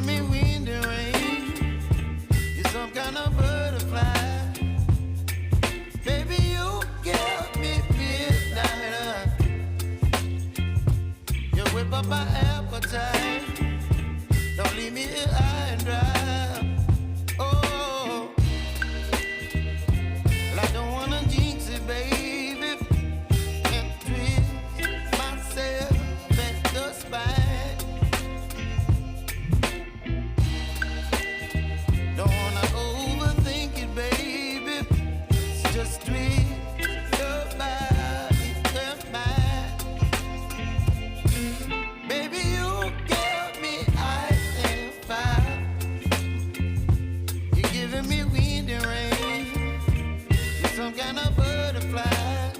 giving me wind and rain. You're some kind of butterfly. Baby, you give me midnight. You whip up my appetite. Don't leave me here high and dry. Oh, well, I don't wanna jinx it, baby, and twist myself at the spine. Don't wanna overthink it, baby. It's just twist your body and mine. Baby, you give me ice and fire. You're giving me wind and rain. You're some kind of butterfly.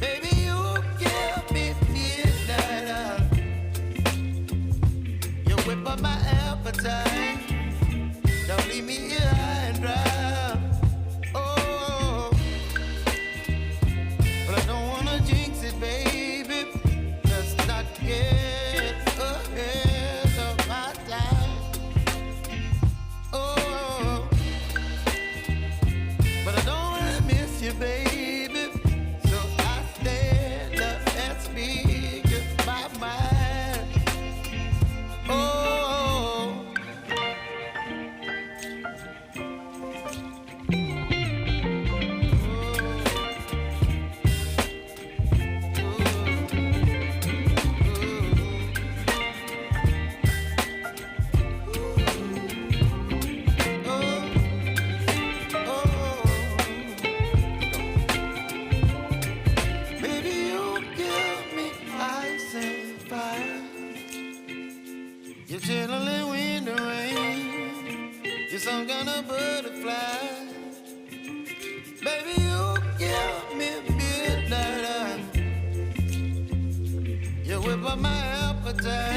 Baby, you give me midnight. You whip up my appetite. Don't leave me here high and dry. Oh, but I don't wanna jinx it, baby. Let's not get ahead of my time. Oh, but I don't wanna miss you, baby. So I stand up and speak my mind. Oh. Baby, you give me ice and fire. You're chilling wind and rain. You're some kind of butterfly. Baby, you give me midnight. You whip up my appetite.